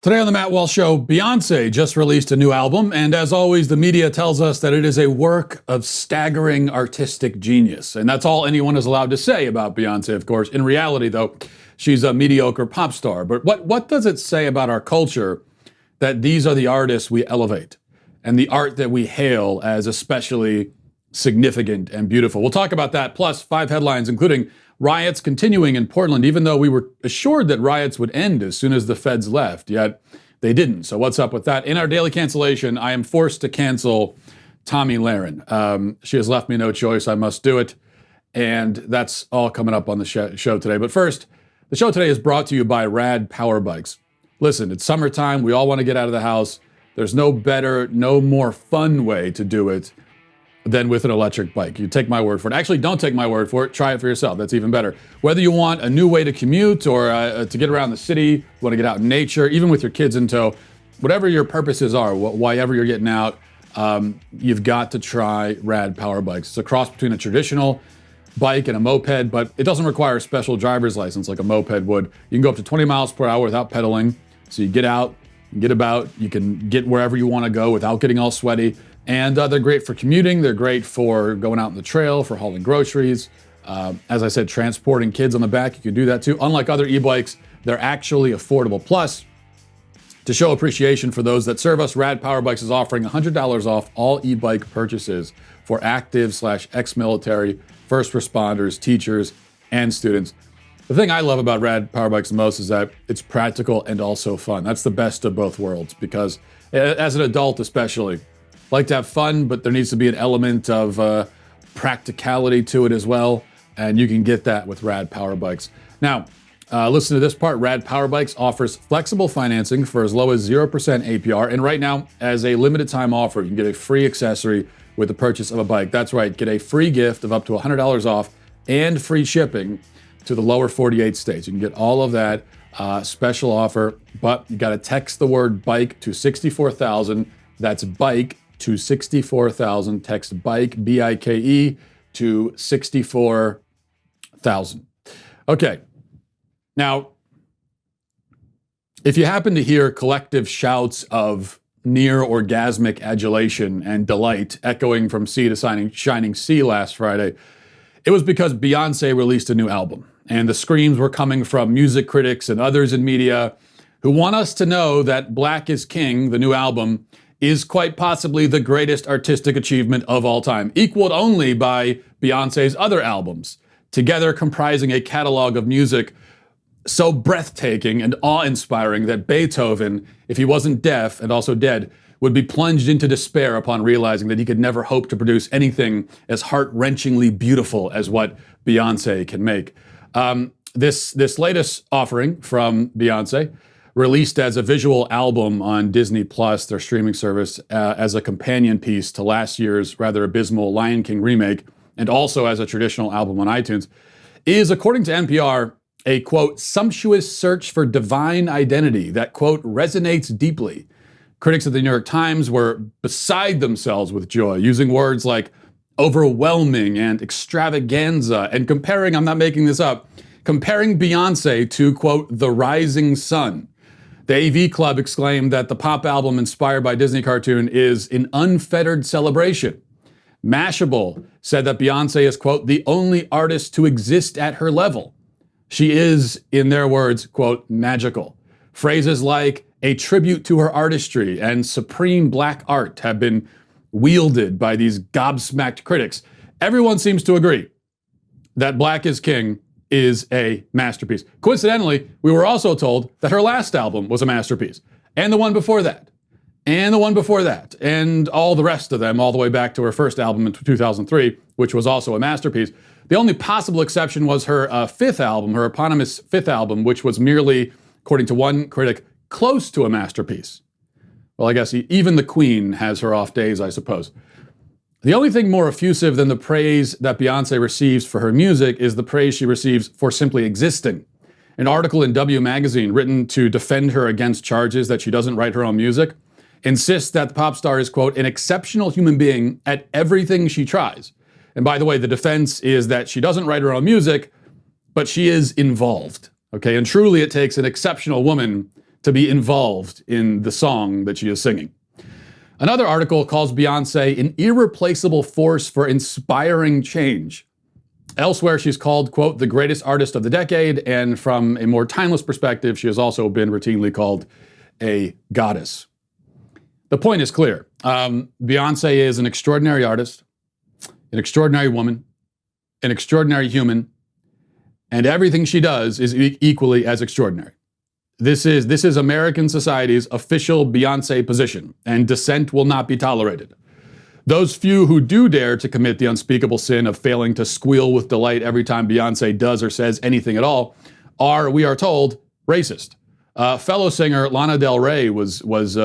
Today on the Matt Walsh Show, Beyonce just released a new album, and as always, the media tells us that it is a work of staggering artistic genius. And that's all anyone is allowed to say about Beyonce, of course. In reality, though, she's a mediocre pop star. But what does it say about our culture that these are the artists we elevate and the art that we hail as especially significant and beautiful? We'll talk about that, plus 5 headlines, including riots continuing in Portland, even though we were assured that riots would end as soon as the feds left, yet they didn't. So what's up with that? In our daily cancellation, I am forced to cancel Tomi Lahren. She has left me no choice. I must do it. And that's all coming up on the show today. But first, the show today is brought to you by Rad Power Bikes. Listen, it's summertime. We all want to get out of the house. There's no better, no more fun way to do it than with an electric bike. You take my word for it. Actually, don't take my word for it. Try it for yourself. That's even better. Whether you want a new way to commute or to get around the city, want to get out in nature, even with your kids in tow, whatever your purposes are, why ever you're getting out, you've got to try Rad Power Bikes. It's a cross between a traditional bike and a moped, but it doesn't require a special driver's license like a moped would. You can go up to 20 miles per hour without pedaling. So you get out, get about, you can get wherever you want to go without getting all sweaty. And they're great for commuting. They're great for going out on the trail, for hauling groceries. As I said, transporting kids on the back, you can do that too. Unlike other e-bikes, they're actually affordable. Plus, to show appreciation for those that serve us, Rad Power Bikes is offering $100 off all e-bike purchases for active/ex-military, first responders, teachers, and students. The thing I love about Rad Power Bikes the most is that it's practical and also fun. That's the best of both worlds because as an adult especially, like to have fun, but there needs to be an element of practicality to it as well, and you can get that with Rad Power Bikes. Now, listen to this part. Rad Power Bikes offers flexible financing for as low as 0% APR, and right now, as a limited time offer, you can get a free accessory with the purchase of a bike. That's right, get a free gift of up to $100 off and free shipping to the lower 48 states. You can get all of that special offer, but you gotta text the word bike to 64,000. That's bike to 64,000. Text bike, B-I-K-E, to 64,000. Okay. Now, if you happen to hear collective shouts of near orgasmic adulation and delight echoing from sea to shining sea last Friday, it was because Beyonce released a new album. And the screams were coming from music critics and others in media who want us to know that Black is King, the new album, is quite possibly the greatest artistic achievement of all time, equaled only by Beyonce's other albums, together comprising a catalog of music so breathtaking and awe-inspiring that Beethoven, if he wasn't deaf and also dead, would be plunged into despair upon realizing that he could never hope to produce anything as heart-wrenchingly beautiful as what Beyonce can make. This latest offering from Beyonce, released as a visual album on Disney Plus, their streaming service, as a companion piece to last year's rather abysmal Lion King remake, and also as a traditional album on iTunes, is, according to NPR, a, quote, sumptuous search for divine identity that, quote, resonates deeply. Critics of the New York Times were beside themselves with joy, using words like overwhelming and extravaganza, and comparing, I'm not making this up, comparing Beyonce to, quote, the rising sun. The AV Club exclaimed that the pop album inspired by Disney cartoon is an unfettered celebration. Mashable said that Beyonce is, quote, the only artist to exist at her level. She is, in their words, quote, magical. Phrases like a tribute to her artistry and supreme Black art have been wielded by these gobsmacked critics. Everyone seems to agree that Black is King is a masterpiece. Coincidentally, we were also told that her last album was a masterpiece, and the one before that, and the one before that, and all the rest of them, all the way back to her first album in 2003, which was also a masterpiece. The only possible exception was her fifth album, her eponymous fifth album, which was merely, according to one critic, close to a masterpiece. Well, I guess even the Queen has her off days, I suppose. The only thing more effusive than the praise that Beyonce receives for her music is the praise she receives for simply existing. An article in W Magazine written to defend her against charges that she doesn't write her own music insists that the pop star is, quote, an exceptional human being at everything she tries. And by the way, the defense is that she doesn't write her own music, but she is involved. Okay, and truly it takes an exceptional woman to be involved in the song that she is singing. Another article calls Beyonce an irreplaceable force for inspiring change. Elsewhere, she's called, quote, the greatest artist of the decade, and from a more timeless perspective, she has also been routinely called a goddess. The point is clear. Beyonce is an extraordinary artist, an extraordinary woman, an extraordinary human, and everything she does is equally as extraordinary. This is American society's official Beyonce position, and dissent will not be tolerated. Those few who do dare to commit the unspeakable sin of failing to squeal with delight every time Beyonce does or says anything at all are, we are told, racist. Fellow singer Lana Del Rey was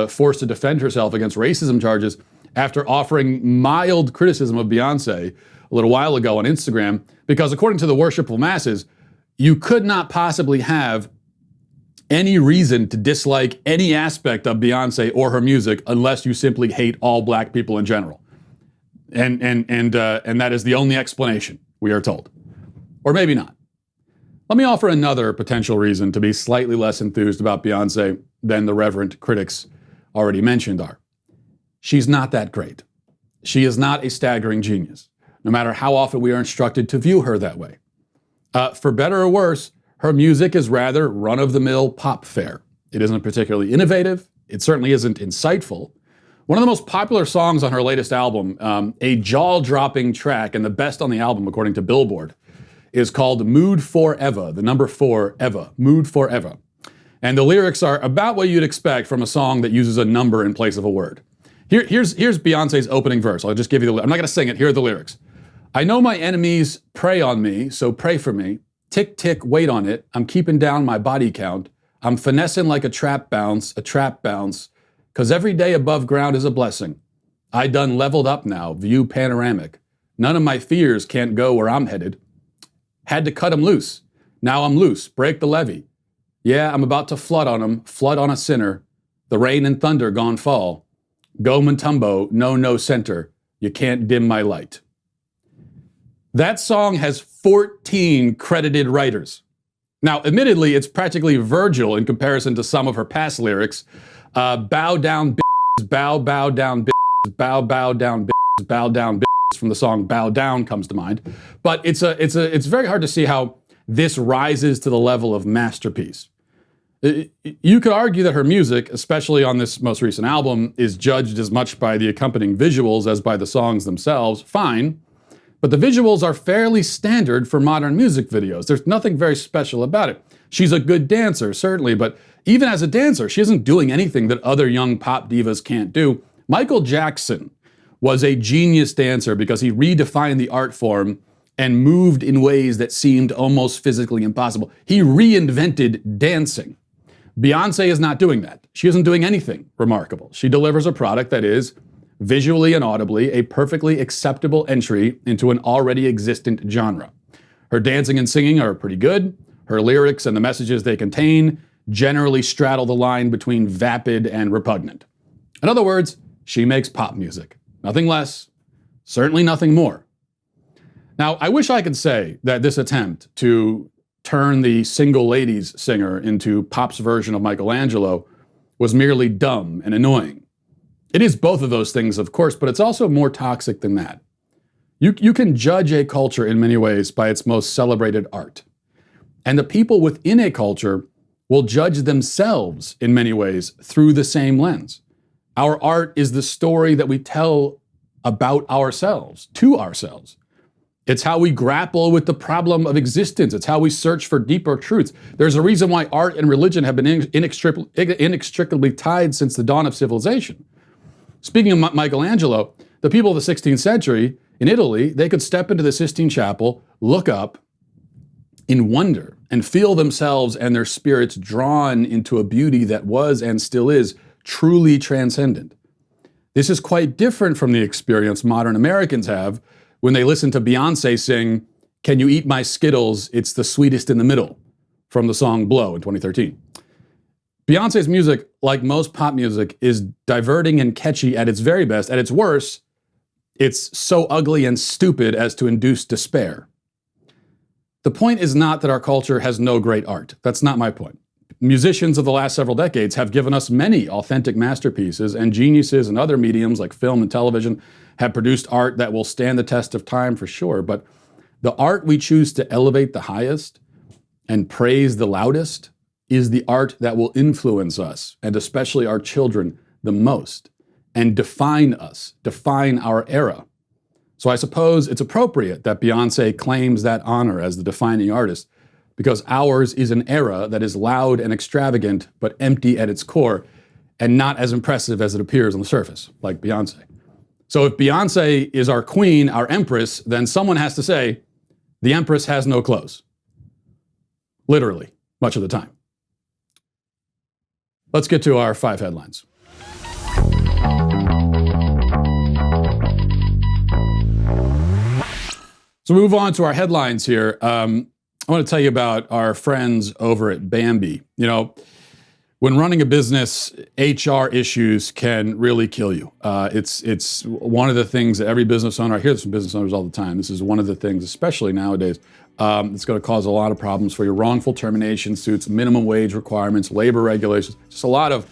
forced to defend herself against racism charges after offering mild criticism of Beyonce a little while ago on Instagram, because according to the worshipful masses, you could not possibly have any reason to dislike any aspect of Beyonce or her music unless you simply hate all black people in general. And that is the only explanation, we are told. Or maybe not. Let me offer another potential reason to be slightly less enthused about Beyonce than the reverent critics already mentioned are. She's not that great. She is not a staggering genius, no matter how often we are instructed to view her that way. For better or worse, her music is rather run-of-the-mill pop fare. It isn't particularly innovative. It certainly isn't insightful. One of the most popular songs on her latest album, a jaw-dropping track and the best on the album according to Billboard, is called Mood Forever, the number 4, Eva, Mood Forever. And the lyrics are about what you'd expect from a song that uses a number in place of a word. Here's Beyonce's opening verse. I'll just give you I'm not gonna sing it, here are the lyrics. I know my enemies prey on me, so pray for me. Tick, tick, wait on it. I'm keeping down my body count. I'm finessing like a trap bounce, cause every day above ground is a blessing. I done leveled up now, view panoramic. None of my fears can't go where I'm headed. Had to cut 'em loose. Now I'm loose, break the levee. Yeah, I'm about to flood on 'em, flood on a sinner. The rain and thunder gone fall. Go Montumbo, no center. You can't dim my light. That song has 14 credited writers. Now, admittedly, it's practically Virgil in comparison to some of her past lyrics. Bow down, bitches, bow down, bitches, bow down, bitches, bow down, bitches, from the song Bow Down comes to mind. But it's very hard to see how this rises to the level of masterpiece. You could argue that her music, especially on this most recent album, is judged as much by the accompanying visuals as by the songs themselves. Fine. But the visuals are fairly standard for modern music videos. There's nothing very special about it. She's a good dancer, certainly, but even as a dancer, she isn't doing anything that other young pop divas can't do. Michael Jackson was a genius dancer because he redefined the art form and moved in ways that seemed almost physically impossible. He reinvented dancing. Beyonce is not doing that. She isn't doing anything remarkable. She delivers a product that is, visually and audibly, a perfectly acceptable entry into an already existent genre. Her dancing and singing are pretty good. Her lyrics and the messages they contain generally straddle the line between vapid and repugnant. In other words, she makes pop music. Nothing less, certainly nothing more. Now, I wish I could say that this attempt to turn the single ladies singer into pop's version of Michelangelo was merely dumb and annoying. It is both of those things, of course, but it's also more toxic than that. You can judge a culture in many ways by its most celebrated art. And the people within a culture will judge themselves in many ways through the same lens. Our art is the story that we tell about ourselves, to ourselves. It's how we grapple with the problem of existence. It's how we search for deeper truths. There's a reason why art and religion have been inextricably tied since the dawn of civilization. Speaking of Michelangelo, the people of the 16th century in Italy, they could step into the Sistine Chapel, look up in wonder, and feel themselves and their spirits drawn into a beauty that was and still is truly transcendent. This is quite different from the experience modern Americans have when they listen to Beyonce sing, "Can you eat my Skittles? It's the sweetest in the middle," from the song Blow in 2013. Beyonce's music, like most pop music, is diverting and catchy at its very best. At its worst, it's so ugly and stupid as to induce despair. The point is not that our culture has no great art. That's not my point. Musicians of the last several decades have given us many authentic masterpieces, and geniuses in other mediums like film and television have produced art that will stand the test of time for sure. But the art we choose to elevate the highest and praise the loudest is the art that will influence us, and especially our children, the most, and define us, define our era. So I suppose it's appropriate that Beyonce claims that honor as the defining artist, because ours is an era that is loud and extravagant, but empty at its core, and not as impressive as it appears on the surface, like Beyonce. So if Beyonce is our queen, our empress, then someone has to say, the empress has no clothes. Literally, much of the time. Let's get to our 5 headlines. So move on to our headlines here. I want to tell you about our friends over at Bambi. You know, when running a business, HR issues can really kill you. It's one of the things that every business owner, I hear this from business owners all the time, this is one of the things, especially nowadays, it's going to cause a lot of problems for you. Wrongful termination suits, minimum wage requirements, labor regulations, just a lot of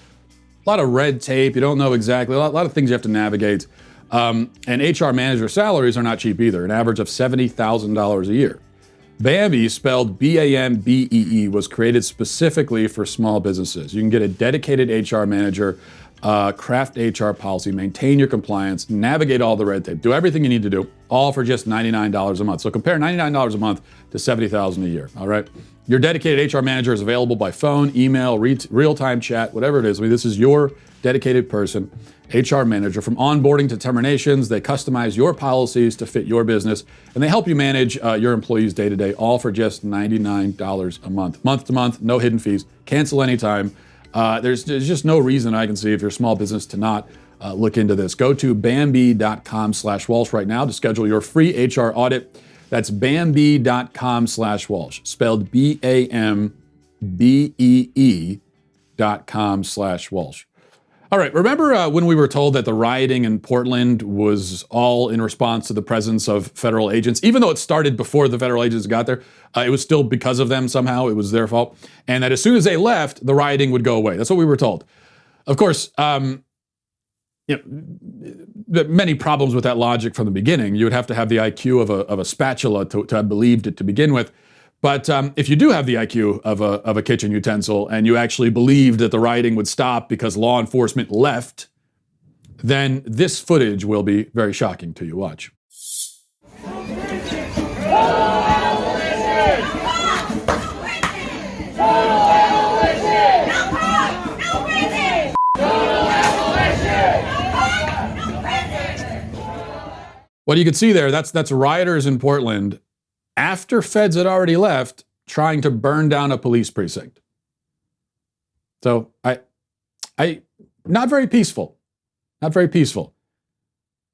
red tape. You don't know exactly, a lot of things you have to navigate. And HR manager salaries are not cheap either, an average of $70,000 a year. Bambi, spelled B-A-M-B-E-E, was created specifically for small businesses. You can get a dedicated HR manager, craft HR policy, maintain your compliance, navigate all the red tape, do everything you need to do, all for just $99 a month. So compare $99 a month to $70,000 a year, all right? Your dedicated HR manager is available by phone, email, real-time chat, whatever it is. I mean, this is your dedicated person, HR manager. From onboarding to terminations, they customize your policies to fit your business, and they help you manage your employees day to day, all for just $99 a month. Month to month, no hidden fees, cancel anytime. There's just no reason I can see if you're a small business to not look into this. Go to Bambi.com/Walsh right now to schedule your free HR audit. That's Bambi.com/Walsh, spelled BAMBEE.com/Walsh. All right, remember when we were told that the rioting in Portland was all in response to the presence of federal agents? Even though it started before the federal agents got there, it was still because of them somehow, it was their fault. And that as soon as they left, the rioting would go away. That's what we were told. Of course, many problems with that logic from the beginning. You would have to have the IQ of a spatula to have believed it to begin with. But if you do have the IQ of a kitchen utensil and you actually believed that the rioting would stop because law enforcement left, then this footage will be very shocking to you. Watch. What you can see there, that's rioters in Portland after feds had already left, trying to burn down a police precinct. So I not very peaceful, not very peaceful.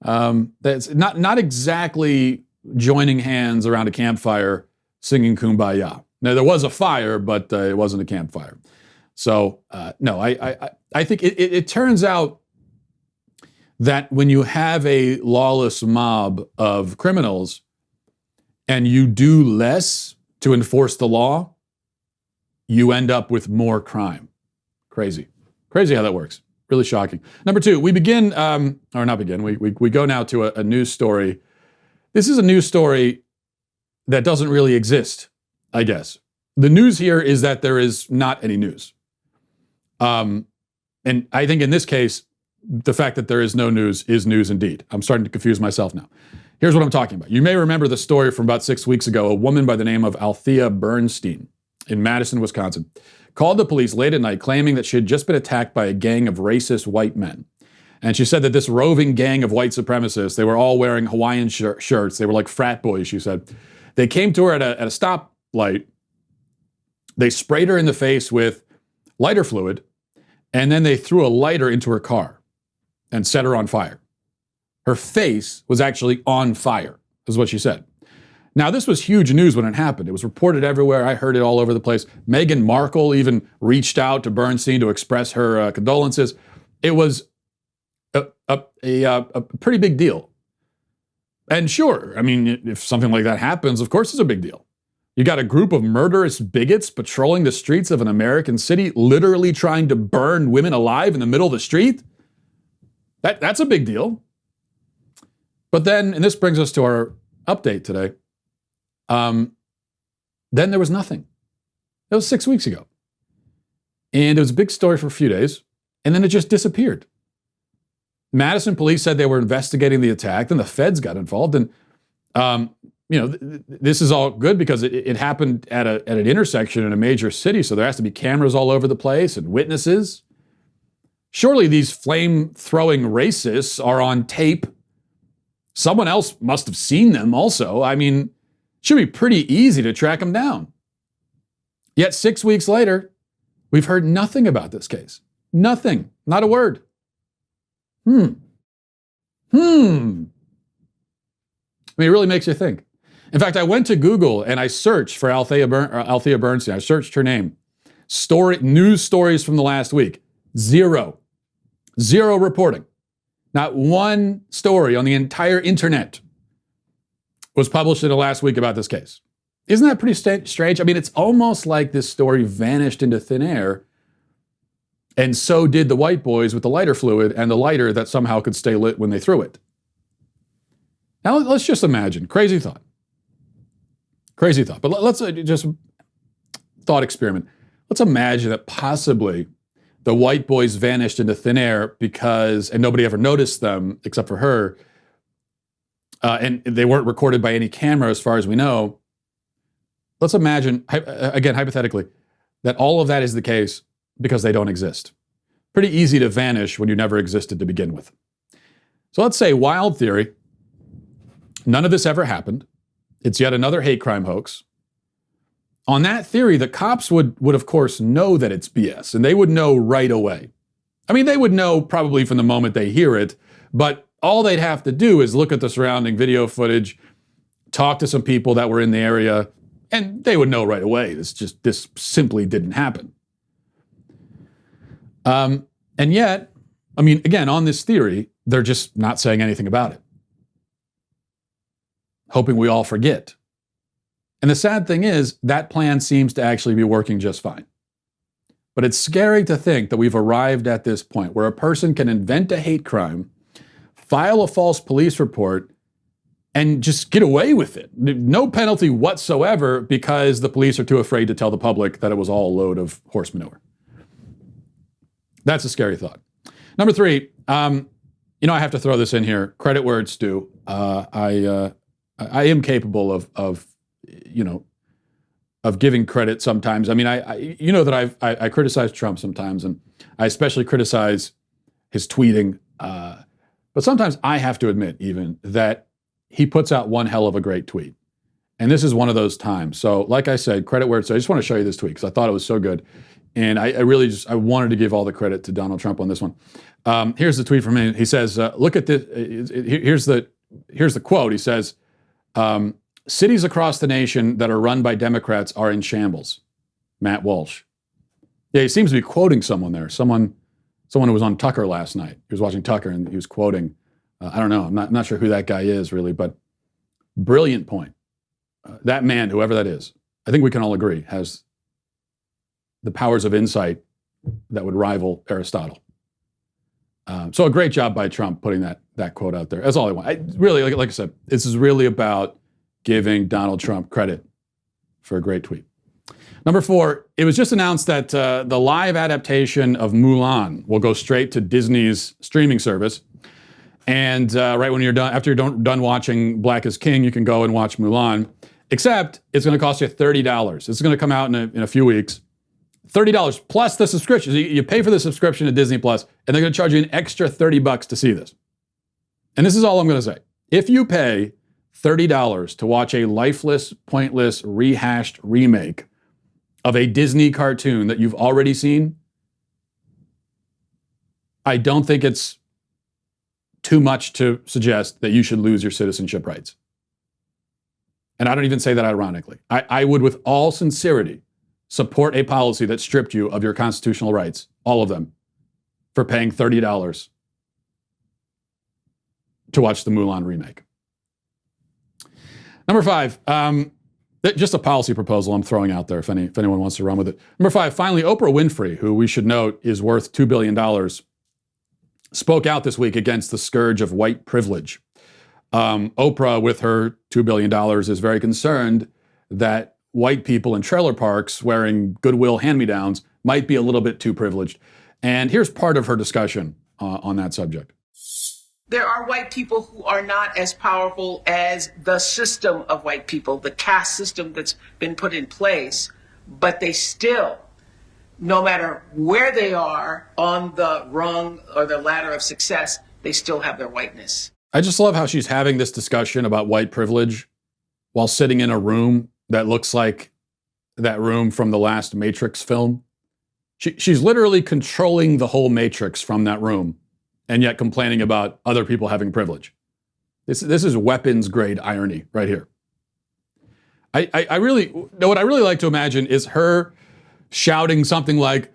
That's not exactly joining hands around a campfire singing Kumbaya. Now there was a fire, but it wasn't a campfire. So no, I think it turns out that when you have a lawless mob of criminals and you do less to enforce the law, you end up with more crime. Crazy how that works. Really shocking. Number 2, we begin, or not begin, we go now to a news story. This is a news story that doesn't really exist, I guess. The news here is that there is not any news. And I think in this case, the fact that there is no news is news indeed. I'm starting to confuse myself now. Here's what I'm talking about. You may remember the story from about 6 weeks ago. A woman by the name of Althea Bernstein in Madison, Wisconsin, called the police late at night claiming that she had just been attacked by a gang of racist white men. And she said that this roving gang of white supremacists, they were all wearing Hawaiian shirts. They were like frat boys, she said. They came to her at a stoplight. They sprayed her in the face with lighter fluid, and then they threw a lighter into her car and set her on fire. Her face was actually on fire, is what she said. Now, this was huge news when it happened. It was reported everywhere. I heard it all over the place. Meghan Markle even reached out to Bernstein to express her condolences. It was a pretty big deal. And sure, I mean, if something like that happens, of course it's a big deal. You got a group of murderous bigots patrolling the streets of an American city, literally trying to burn women alive in the middle of the street. That's a big deal. But then, and this brings us to our update today, then there was nothing. That was 6 weeks ago. And it was a big story for a few days, and then it just disappeared. Madison police said they were investigating the attack, then the feds got involved, and this is all good because it happened at an intersection in a major city, so there has to be cameras all over the place and witnesses. Surely these flame-throwing racists are on tape. Someone else must have seen them also. I mean, it should be pretty easy to track them down. Yet 6 weeks later, we've heard nothing about this case. Nothing. Not a word. I mean, it really makes you think. In fact, I went to Google and I searched for Althea Bernstein. I searched her name. News stories from the last week. Zero reporting. Not one story on the entire internet was published in the last week about this case. Isn't that pretty strange? I mean, it's almost like this story vanished into thin air, and so did the white boys with the lighter fluid and the lighter that somehow could stay lit when they threw it. Now, let's just imagine, crazy thought, but let's just thought experiment. Let's imagine that possibly the white boys vanished into thin air and nobody ever noticed them except for her, and they weren't recorded by any camera as far as we know. Let's imagine, again, hypothetically, that all of that is the case because they don't exist. Pretty easy to vanish when you never existed to begin with. So let's say, wild theory, none of this ever happened. It's yet another hate crime hoax. On that theory, the cops would of course know that it's BS, and they would know right away. I mean, they would know probably from the moment they hear it, but all they'd have to do is look at the surrounding video footage, talk to some people that were in the area, and they would know right away. This simply didn't happen. And yet, I mean, again, on this theory, they're just not saying anything about it, hoping we all forget. And the sad thing is, that plan seems to actually be working just fine. But it's scary to think that we've arrived at this point where a person can invent a hate crime, file a false police report, and just get away with it. No penalty whatsoever because the police are too afraid to tell the public that it was all a load of horse manure. That's a scary thought. Number three, I have to throw this in here. Credit where it's due. I am capable of giving credit sometimes. I mean, that I criticize Trump sometimes, and I especially criticize his tweeting. But sometimes I have to admit even that he puts out one hell of a great tweet. And this is one of those times. So like I said, credit where it's due. I just want to show you this tweet because I thought it was so good. And I wanted to give all the credit to Donald Trump on this one. Here's the tweet from him. He says, look at this. Here's the quote. He says, cities across the nation that are run by Democrats are in shambles. Matt Walsh. Yeah, he seems to be quoting someone there. Someone who was on Tucker last night. He was watching Tucker and he was quoting, I don't know, I'm not sure who that guy is really, but brilliant point. That man, whoever that is, I think we can all agree, has the powers of insight that would rival Aristotle. So a great job by Trump putting that quote out there. That's all I want. Really, like I said, this is really about giving Donald Trump credit for a great tweet. Number four, it was just announced that the live adaptation of Mulan will go straight to Disney's streaming service. And right when you're done, after you're done watching Black is King, you can go and watch Mulan. Except it's going to cost you $30. It's going to come out in a few weeks. $30 plus the subscription. You pay for the subscription to Disney Plus, and they're going to charge you an extra $30 to see this. And this is all I'm going to say. If you pay $30 to watch a lifeless, pointless, rehashed remake of a Disney cartoon that you've already seen, I don't think it's too much to suggest that you should lose your citizenship rights. And I don't even say that ironically. I would, with all sincerity, support a policy that stripped you of your constitutional rights, all of them, for paying $30 to watch the Mulan remake. Number five, Just a policy proposal I'm throwing out there if anyone wants to run with it. Number 5, finally, Oprah Winfrey, who we should note is worth $2 billion, spoke out this week against the scourge of white privilege. Oprah, with her $2 billion, is very concerned that white people in trailer parks wearing Goodwill hand-me-downs might be a little bit too privileged. And here's part of her discussion on that subject. There are white people who are not as powerful as the system of white people, the caste system that's been put in place, but they still, no matter where they are on the rung or the ladder of success, they still have their whiteness. I just love how she's having this discussion about white privilege while sitting in a room that looks like that room from the last Matrix film. She's literally controlling the whole Matrix from that room, and yet complaining about other people having privilege. This is weapons grade irony right here. I really, what I really like to imagine is her shouting something like,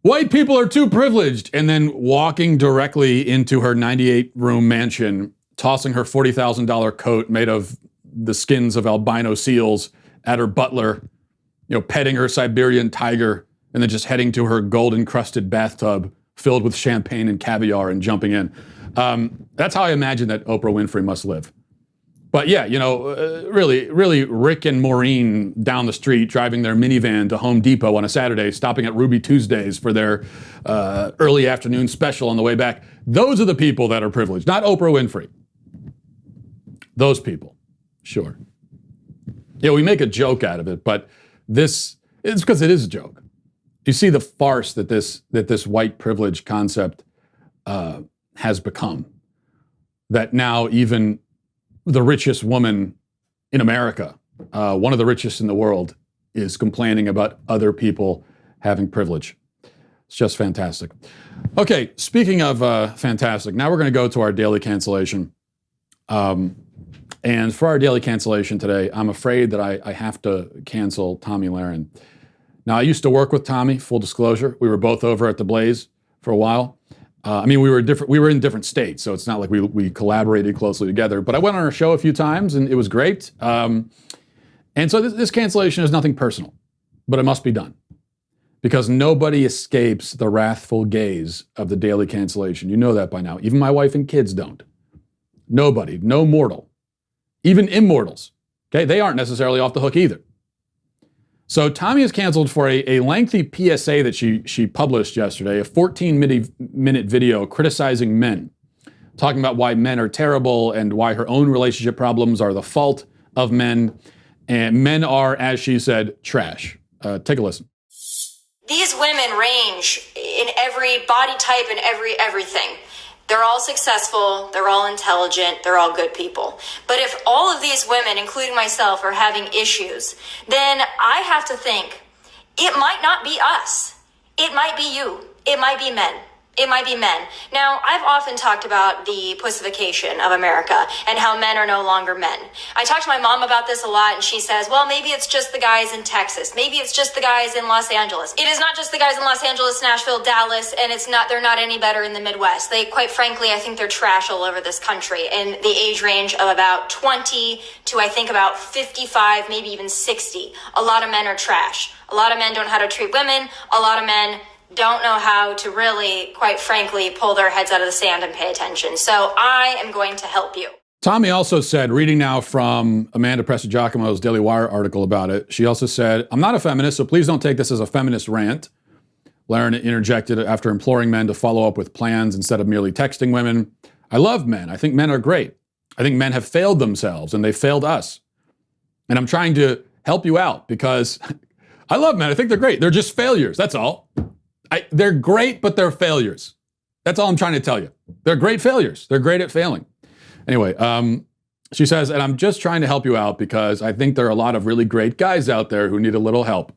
white people are too privileged, and then walking directly into her 98-room mansion, tossing her $40,000 coat made of the skins of albino seals at her butler, petting her Siberian tiger, and then just heading to her gold-encrusted bathtub filled with champagne and caviar and jumping in. That's how I imagine that Oprah Winfrey must live. But yeah, really Rick and Maureen down the street driving their minivan to Home Depot on a Saturday, stopping at Ruby Tuesdays for their early afternoon special on the way back. Those are the people that are privileged, not Oprah Winfrey. Those people, sure. Yeah, we make a joke out of it, but it's because it is a joke. You see the farce that this white privilege concept has become. That now even the richest woman in America, one of the richest in the world, is complaining about other people having privilege. It's just fantastic. Okay, speaking of fantastic, now we're going to go to our daily cancellation. And for our daily cancellation today, I'm afraid that I have to cancel Tomi Lahren. Now, I used to work with Tomi, full disclosure. We were both over at the Blaze for a while. We were in different states, so it's not like we collaborated closely together. But I went on her show a few times, and it was great. And so this cancellation is nothing personal, but it must be done. Because nobody escapes the wrathful gaze of the daily cancellation. You know that by now. Even my wife and kids don't. Nobody, no mortal. Even immortals, okay? They aren't necessarily off the hook either. So Tomi is canceled for a lengthy PSA that she published yesterday, a 14-minute video criticizing men, talking about why men are terrible and why her own relationship problems are the fault of men. And men are, as she said, trash. Take a listen. These women range in every body type and everything. They're all successful, they're all intelligent, they're all good people. But if all of these women, including myself, are having issues, then I have to think, it might not be us. It might be you. It might be men. It might be men. Now, I've often talked about the pussification of America and how men are no longer men. I talk to my mom about this a lot, and she says, well, maybe it's just the guys in Texas. Maybe it's just the guys in Los Angeles. It is not just the guys in Los Angeles, Nashville, Dallas, and they're not any better in the Midwest. Quite frankly, I think they're trash all over this country in the age range of about 20 to I think about 55, maybe even 60. A lot of men are trash. A lot of men don't know how to treat women. A lot of men don't know how to really, quite frankly, pull their heads out of the sand and pay attention. So I am going to help you. Tomi also said, reading now from Amanda Prestigiacomo's Daily Wire article about it, she also said, I'm not a feminist, so please don't take this as a feminist rant. Lahren interjected after imploring men to follow up with plans instead of merely texting women. I love men. I think men are great. I think men have failed themselves, and they failed us. And I'm trying to help you out because I love men. I think they're great. They're just failures. That's all. They're great, but they're failures. That's all I'm trying to tell you. They're great failures. They're great at failing. Anyway, she says, and I'm just trying to help you out because I think there are a lot of really great guys out there who need a little help.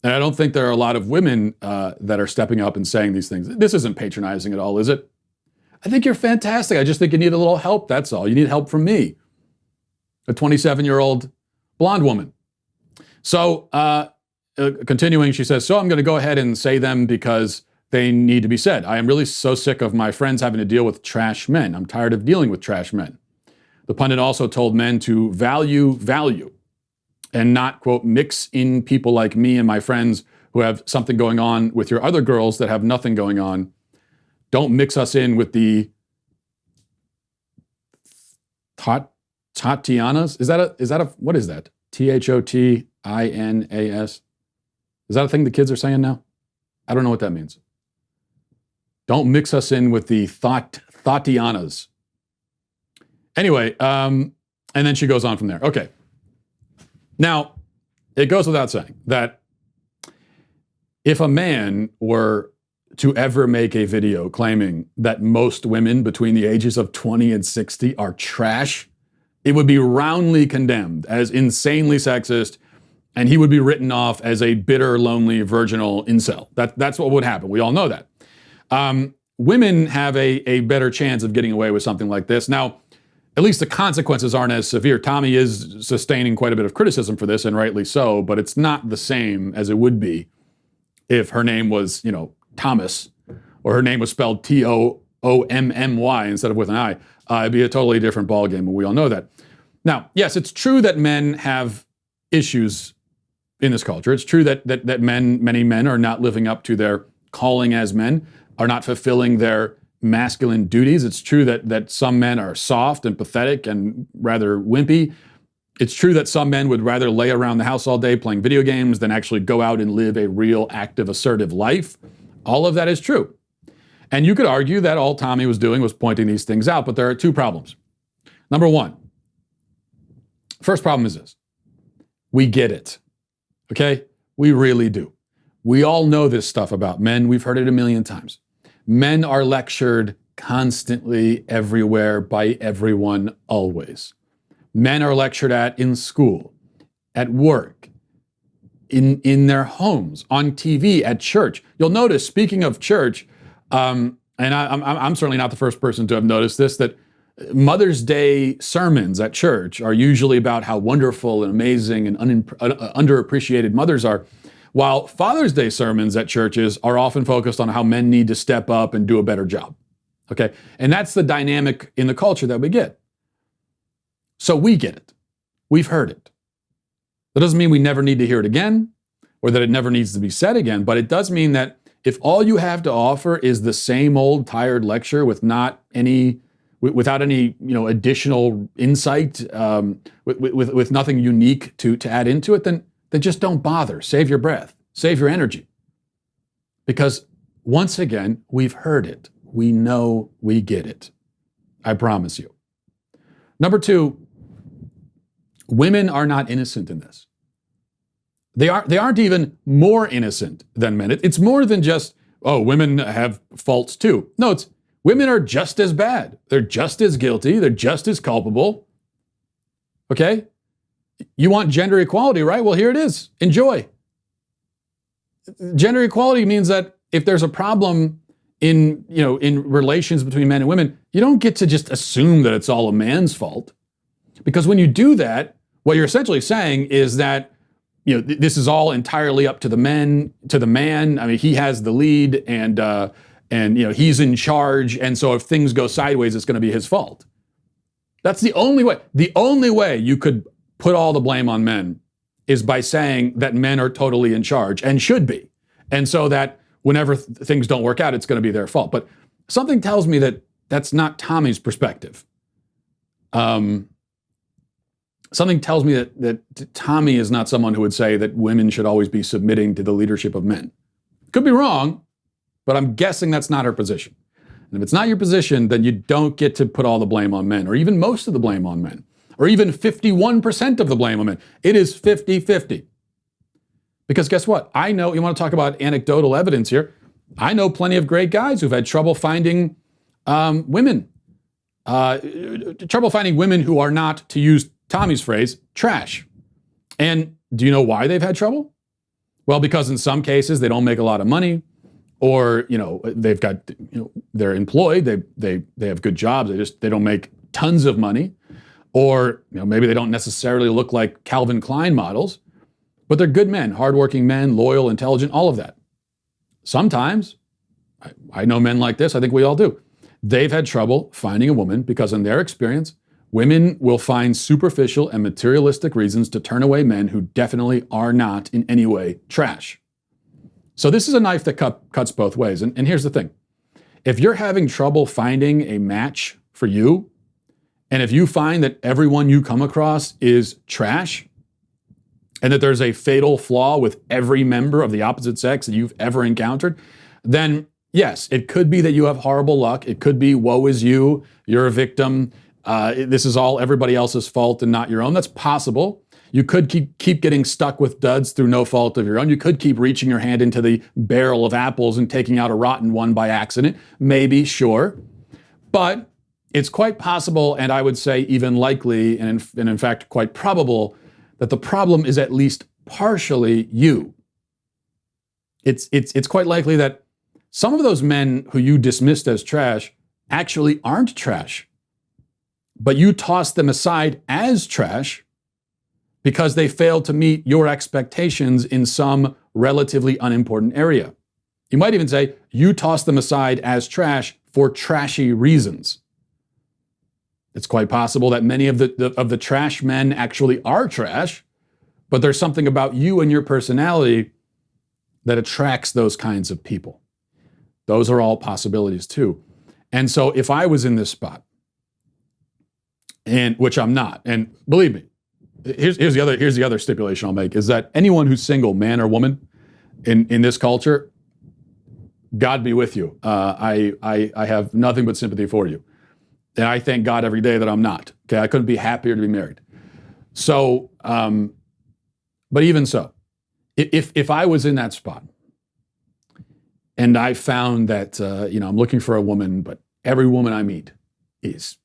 And I don't think there are a lot of women that are stepping up and saying these things. This isn't patronizing at all, is it? I think you're fantastic. I just think you need a little help. That's all. You need help from me, a 27-year-old blonde woman. So, continuing, she says, so I'm going to go ahead and say them because they need to be said. I am really so sick of my friends having to deal with trash men. I'm tired of dealing with trash men. The pundit also told men to value. and not, quote, mix in people like me and my friends who have something going on with your other girls that have nothing going on. Don't mix us in with the Tatianas. Is that a what is that? Thotinas. Is that a thing the kids are saying now? I don't know what that means. Don't mix us in with the Thotianas. Anyway, and then she goes on from there. Okay. Now, it goes without saying that if a man were to ever make a video claiming that most women between the ages of 20 and 60 are trash, it would be roundly condemned as insanely sexist, and he would be written off as a bitter, lonely, virginal incel. That's what would happen. We all know that. Women have a better chance of getting away with something like this. Now, at least the consequences aren't as severe. Tomi is sustaining quite a bit of criticism for this, and rightly so, but it's not the same as it would be if her name was, Thomas, or her name was spelled Tommy instead of with an I. It'd be a totally different ballgame, and we all know that. Now, yes, it's true that men have issues in this culture. It's true that many men are not living up to their calling as men, are not fulfilling their masculine duties. It's true that some men are soft and pathetic and rather wimpy. It's true that some men would rather lay around the house all day playing video games than actually go out and live a real, active, assertive life. All of that is true. And you could argue that all Tomi was doing was pointing these things out, but there are two problems. Number one, first problem is this. We get it, okay? We really do. We all know this stuff about men. We've heard it a million times. Men are lectured constantly, everywhere, by everyone, always. Men are lectured at in school, at work, in their homes, on TV, at church. You'll notice, speaking of church, and I'm certainly not the first person to have noticed this, that Mother's Day sermons at church are usually about how wonderful and amazing and underappreciated mothers are, while Father's Day sermons at churches are often focused on how men need to step up and do a better job. Okay? And that's the dynamic in the culture that we get. So we get it. We've heard it. That doesn't mean we never need to hear it again, or that it never needs to be said again, but it does mean that if all you have to offer is the same old tired lecture without any additional insight, with nothing unique to add into it, then just don't bother. Save your breath. Save your energy. Because once again, we've heard it. We know we get it. I promise you. Number two, women are not innocent in this. They aren't even more innocent than men. It's more than just, women have faults too. No, it's women are just as bad. They're just as guilty. They're just as culpable. Okay? You want gender equality, right? Well, here it is. Enjoy. Gender equality means that if there's a problem in relations between men and women, you don't get to just assume that it's all a man's fault. Because when you do that, what you're essentially saying is that, this is all entirely up to the man. I mean, he has the lead and he's in charge. And so if things go sideways, it's going to be his fault. That's the only way. The only way you could put all the blame on men is by saying that men are totally in charge and should be. And so that whenever things don't work out, it's going to be their fault. But something tells me that that's not Tomi's perspective. Something tells me that Tomi is not someone who would say that women should always be submitting to the leadership of men. Could be wrong, but I'm guessing that's not her position. And if it's not your position, then you don't get to put all the blame on men, or even most of the blame on men, or even 51% of the blame on men. It is 50-50. Because guess what? I know, you want to talk about anecdotal evidence here, I know plenty of great guys who've had trouble finding women. Trouble finding women who are not, to use Tomi's phrase, trash. And do you know why they've had trouble? Well, because in some cases they don't make a lot of money, or they've got they're employed, they have good jobs, they don't make tons of money, or maybe they don't necessarily look like Calvin Klein models, but they're good men, hardworking men, loyal, intelligent, all of that. Sometimes, I know men like this, I think we all do. They've had trouble finding a woman because in their experience, Women will find superficial and materialistic reasons to turn away men who definitely are not in any way trash. So this is a knife that cuts both ways. And here's the thing. If you're having trouble finding a match for you, and if you find that everyone you come across is trash, and that there's a fatal flaw with every member of the opposite sex that you've ever encountered, then yes, it could be that you have horrible luck. It could be, woe is you, you're a victim. This is all everybody else's fault and not your own. That's possible. You could keep getting stuck with duds through no fault of your own. You could keep reaching your hand into the barrel of apples and taking out a rotten one by accident. Maybe, sure. But it's quite possible, and I would say even likely, and in fact quite probable, that the problem is at least partially you. It's quite likely that some of those men who you dismissed as trash actually aren't trash, but you tossed them aside as trash because they failed to meet your expectations in some relatively unimportant area. You might even say you tossed them aside as trash for trashy reasons. It's quite possible that many of the trash men actually are trash, but there's something about you and your personality that attracts those kinds of people. Those are all possibilities too. And so if I was in this spot, and which I'm not, and believe me, here's the other stipulation I'll make, is that anyone who's single, man or woman, in this culture, God be with you. I have nothing but sympathy for you. And I thank God every day that I'm not. Okay, I couldn't be happier to be married. So, but even so, if I was in that spot and I found that I'm looking for a woman, but every woman I meet is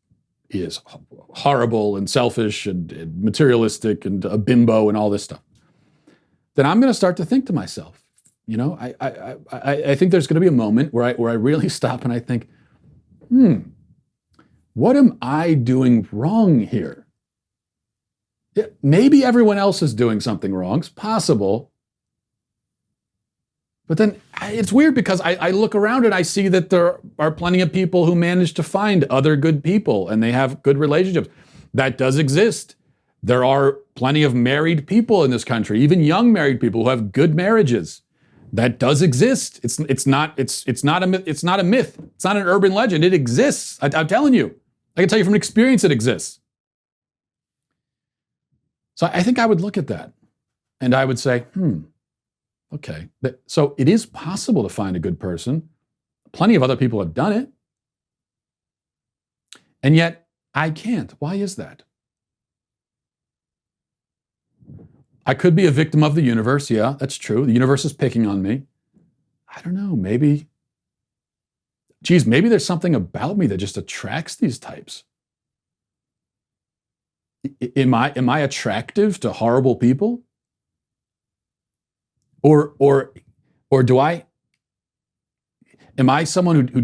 horrible and selfish and materialistic and a bimbo and all this stuff, then I'm going to start to think to myself, I think there's going to be a moment where I really stop and I think, what am I doing wrong here? Yeah, maybe everyone else is doing something wrong. It's possible. But then it's weird because I look around and I see that there are plenty of people who manage to find other good people and they have good relationships. That does exist. There are plenty of married people in this country, even young married people who have good marriages. That does exist. It's not a myth. It's not an urban legend. It exists. I'm telling you. I can tell you from experience it exists. So I think I would look at that and I would say, okay. So it is possible to find a good person. Plenty of other people have done it. And yet I can't. Why is that? I could be a victim of the universe. Yeah, that's true. The universe is picking on me. I don't know. Maybe there's something about me that just attracts these types. Am I attractive to horrible people? Or am I someone who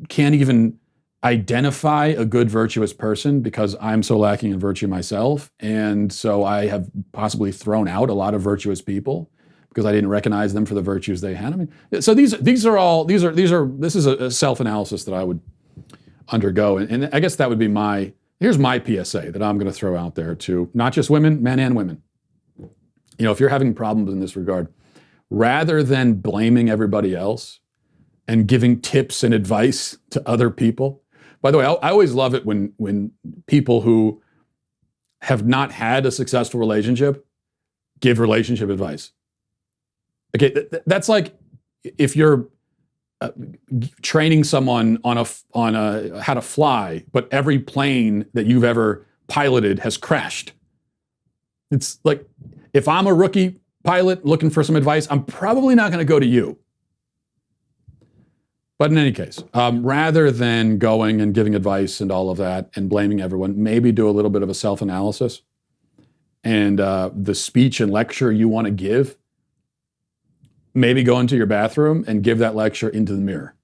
can't even identify a good virtuous person because I'm so lacking in virtue myself, and so I have possibly thrown out a lot of virtuous people because I didn't recognize them for the virtues they had? I mean, so this is a self-analysis that I would undergo, and I guess that would be here's my PSA that I'm going to throw out there to not just women, men and women. If you're having problems in this regard, rather than blaming everybody else and giving tips and advice to other people. By the way, I always love it when people who have not had a successful relationship give relationship advice. Okay, that's like if you're training someone on how to fly, but every plane that you've ever piloted has crashed. It's like, if I'm a rookie pilot looking for some advice, I'm probably not going to go to you. But in any case, rather than going and giving advice and all of that and blaming everyone, maybe do a little bit of a self-analysis. And the speech and lecture you want to give, maybe go into your bathroom and give that lecture into the mirror.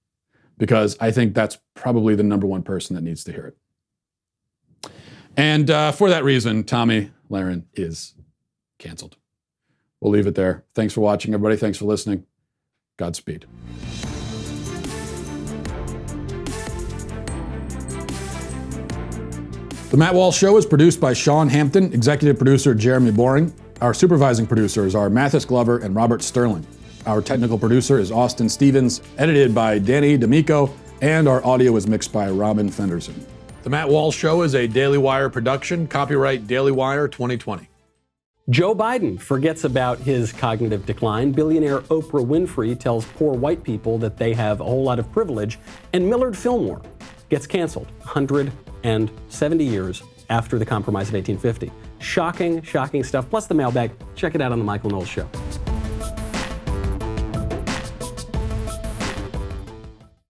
Because I think that's probably the number one person that needs to hear it. And for that reason, Tomi Lahren is canceled. We'll leave it there. Thanks for watching, everybody. Thanks for listening. Godspeed. The Matt Walsh Show is produced by Sean Hampton, executive producer Jeremy Boring. Our supervising producers are Mathis Glover and Robert Sterling. Our technical producer is Austin Stevens, edited by Danny D'Amico, and our audio is mixed by Robin Fenderson. The Matt Walsh Show is a Daily Wire production, copyright Daily Wire 2020. Joe Biden forgets about his cognitive decline. Billionaire Oprah Winfrey tells poor white people that they have a whole lot of privilege. And Millard Fillmore gets canceled 170 years after the Compromise of 1850. Shocking, shocking stuff. Plus the mailbag. Check it out on The Michael Knowles Show.